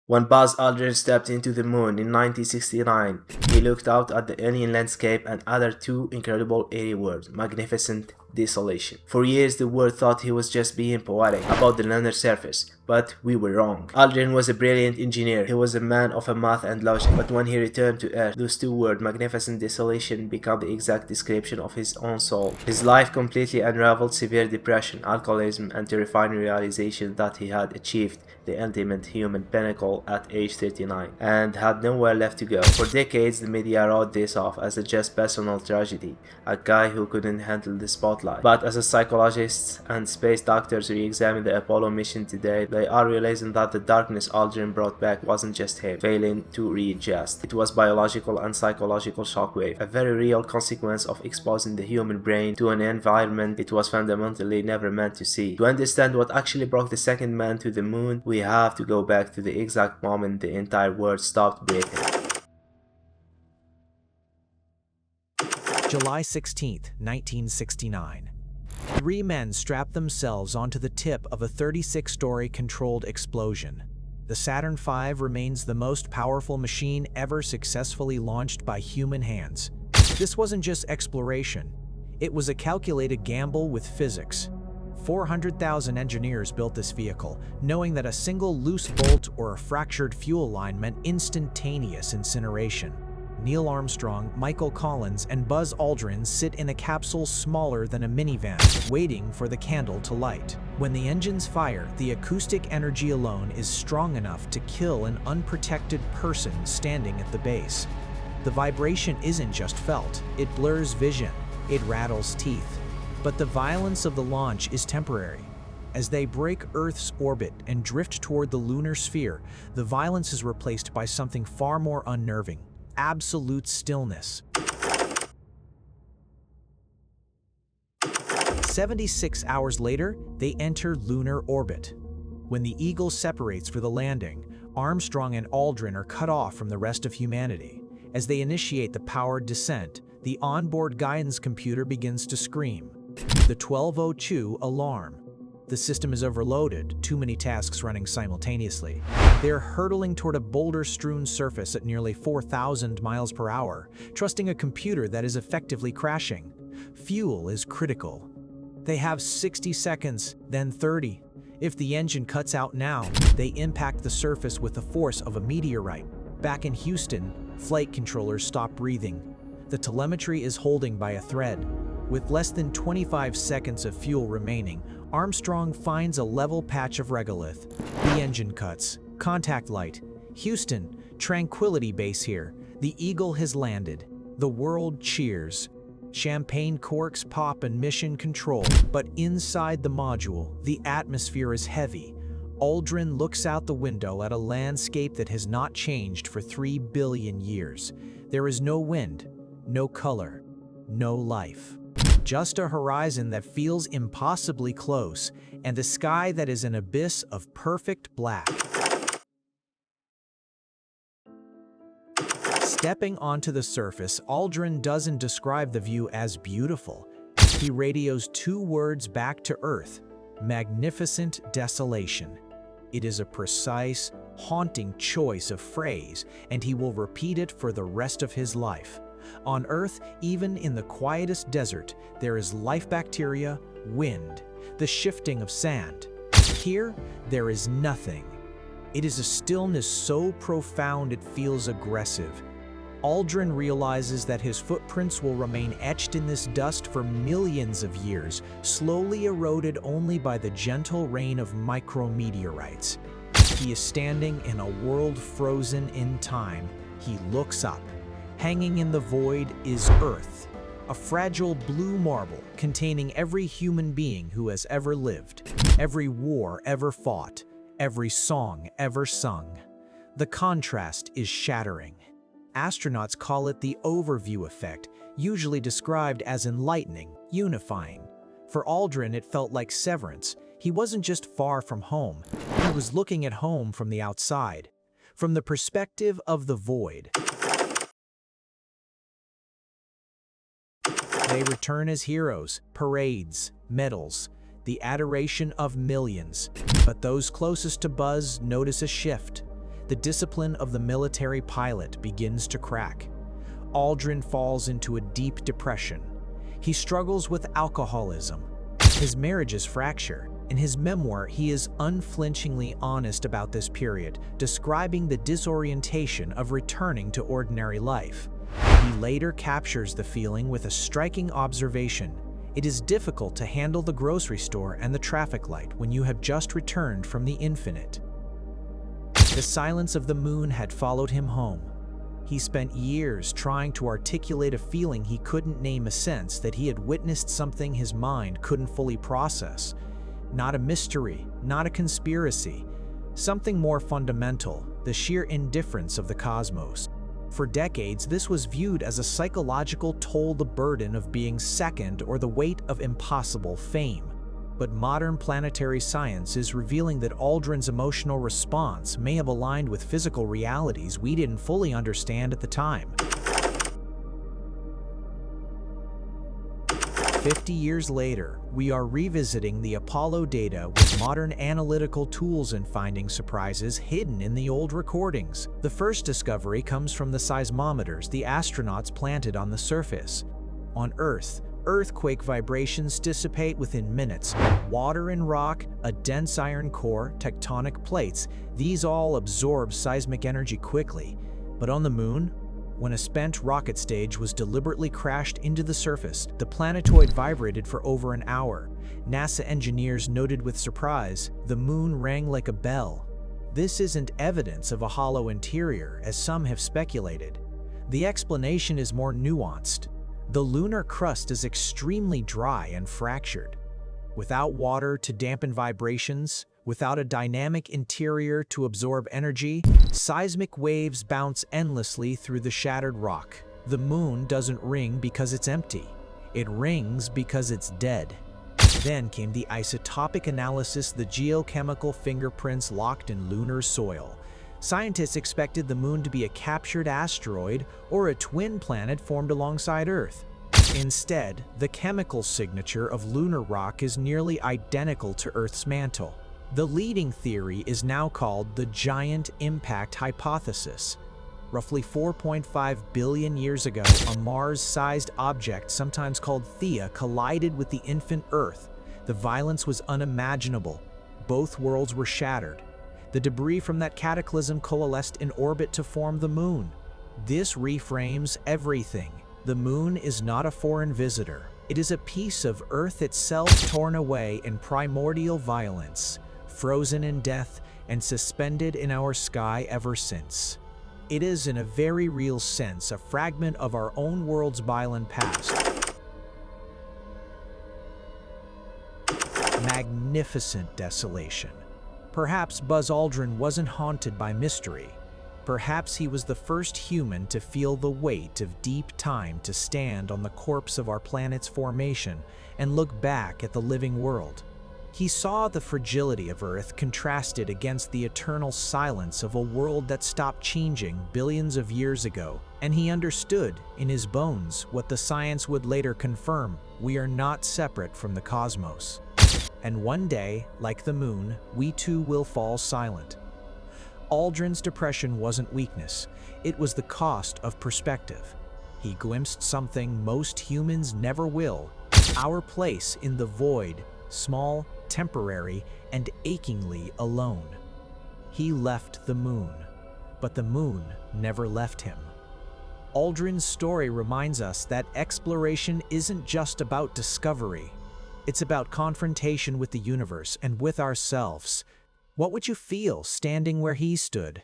When Buzz Aldrin stepped into the moon in 1969, he looked out at the alien landscape and uttered two incredible airy words: magnificent desolation. For years the world thought he was just being poetic about the lunar surface, but we were wrong. Aldrin was a brilliant engineer, he was a man of math and logic, but when he returned to Earth, those two words, magnificent desolation, became the exact description of his own soul. His life completely unraveled: severe depression, alcoholism, and terrifying realization that he had achieved the ultimate human pinnacle at age 39 and had nowhere left to go. For decades the media wrote this off as a just personal tragedy, a guy who couldn't handle the spotlight. But as psychologists and space doctors re-examine the Apollo mission today, they are realizing that the darkness Aldrin brought back wasn't just him failing to readjust. It was biological and psychological shockwave, a very real consequence of exposing the human brain to an environment it was fundamentally never meant to see. To understand what actually brought the second man to the moon, we have to go back to the exact moment the entire world stopped breathing. July 16, 1969. Three men strapped themselves onto the tip of a 36-story controlled explosion. The Saturn V remains the most powerful machine ever successfully launched by human hands. This wasn't just exploration. It was a calculated gamble with physics. 400,000 engineers built this vehicle, knowing that a single loose bolt or a fractured fuel line meant instantaneous incineration. Neil Armstrong, Michael Collins, and Buzz Aldrin sit in a capsule smaller than a minivan, waiting for the candle to light. When the engines fire, the acoustic energy alone is strong enough to kill an unprotected person standing at the base. The vibration isn't just felt, it blurs vision, it rattles teeth. But the violence of the launch is temporary. As they break Earth's orbit and drift toward the lunar sphere, the violence is replaced by something far more unnerving: absolute stillness. 76 hours later, they enter lunar orbit. When the Eagle separates for the landing, Armstrong and Aldrin are cut off from the rest of humanity. As they initiate the powered descent, the onboard guidance computer begins to scream. The 1202 alarm. The system is overloaded, too many tasks running simultaneously. They're hurtling toward a boulder-strewn surface at nearly 4,000 miles per hour, trusting a computer that is effectively crashing. Fuel is critical. They have 60 seconds, then 30. If the engine cuts out now, they impact the surface with the force of a meteorite. Back in Houston, flight controllers stop breathing. The telemetry is holding by a thread. With less than 25 seconds of fuel remaining, Armstrong finds a level patch of regolith. The engine cuts. Contact light. Houston, Tranquility Base here. The Eagle has landed. The world cheers. Champagne corks pop and mission control. But inside the module, the atmosphere is heavy. Aldrin looks out the window at a landscape that has not changed for 3 billion years. There is no wind, no color, no life. Just a horizon that feels impossibly close, and a sky that is an abyss of perfect black. Stepping onto the surface, Aldrin doesn't describe the view as beautiful. He radios two words back to Earth: magnificent desolation. It is a precise, haunting choice of phrase, and he will repeat it for the rest of his life. On Earth, even in the quietest desert, there is life bacteria, wind, the shifting of sand. Here, there is nothing. It is a stillness so profound it feels aggressive. Aldrin realizes that his footprints will remain etched in this dust for millions of years, slowly eroded only by the gentle rain of micrometeorites. He is standing in a world frozen in time. He looks up. Hanging in the void is Earth, a fragile blue marble containing every human being who has ever lived, every war ever fought, every song ever sung. The contrast is shattering. Astronauts call it the overview effect, usually described as enlightening, unifying. For Aldrin, it felt like severance. He wasn't just far from home, he was looking at home from the outside, from the perspective of the void. They return as heroes, parades, medals, the adoration of millions. But those closest to Buzz notice a shift. the discipline of the military pilot begins to crack. Aldrin falls into a deep depression. He struggles with alcoholism. His marriages fracture. In his memoir, he is unflinchingly honest about this period, describing the disorientation of returning to ordinary life. He later captures the feeling with a striking observation. It is difficult to handle the grocery store and the traffic light when you have just returned from the infinite. The silence of the moon had followed him home. He spent years trying to articulate a feeling he couldn't name, a sense that he had witnessed something his mind couldn't fully process. Not a mystery, not a conspiracy, something more fundamental, the sheer indifference of the cosmos. For decades, this was viewed as a psychological toll, the burden of being second or the weight of impossible fame. But modern planetary science is revealing that Aldrin's emotional response may have aligned with physical realities we didn't fully understand at the time. 50 years later, we are revisiting the Apollo data with modern analytical tools and finding surprises hidden in the old recordings. The first discovery comes from the seismometers the astronauts planted on the surface. On Earth, earthquake vibrations dissipate within minutes. Water and rock, a dense iron core, tectonic plates, these all absorb seismic energy quickly. But on the moon, when a spent rocket stage was deliberately crashed into the surface, the planetoid vibrated for over an hour. NASA engineers noted with surprise, the moon rang like a bell. This isn't evidence of a hollow interior, as some have speculated. The explanation is more nuanced. The lunar crust is extremely dry and fractured. Without water to dampen vibrations, without a dynamic interior to absorb energy, seismic waves bounce endlessly through the shattered rock. The moon doesn't ring because it's empty. It rings because it's dead. Then came the isotopic analysis, the geochemical fingerprints locked in lunar soil. Scientists expected the moon to be a captured asteroid or a twin planet formed alongside Earth. Instead, the chemical signature of lunar rock is nearly identical to Earth's mantle. The leading theory is now called the giant impact hypothesis. Roughly 4.5 billion years ago, a Mars-sized object, sometimes called Theia, collided with the infant Earth. The violence was unimaginable. Both worlds were shattered. The debris from that cataclysm coalesced in orbit to form the moon. This reframes everything. The moon is not a foreign visitor. It is a piece of Earth itself torn away in primordial violence, frozen in death, and suspended in our sky ever since. It is, in a very real sense, a fragment of our own world's violent past. Magnificent desolation. Perhaps Buzz Aldrin wasn't haunted by mystery. Perhaps he was the first human to feel the weight of deep time, to stand on the corpse of our planet's formation and look back at the living world. He saw the fragility of Earth contrasted against the eternal silence of a world that stopped changing billions of years ago, and he understood in his bones what the science would later confirm: we are not separate from the cosmos. And one day, like the moon, we too will fall silent. Aldrin's depression wasn't weakness, it was the cost of perspective. He glimpsed something most humans never will: our place in the void, small, temporary, and achingly alone. He left the moon, but the moon never left him. Aldrin's story reminds us that exploration isn't just about discovery. It's about confrontation with the universe and with ourselves. What would you feel standing where he stood?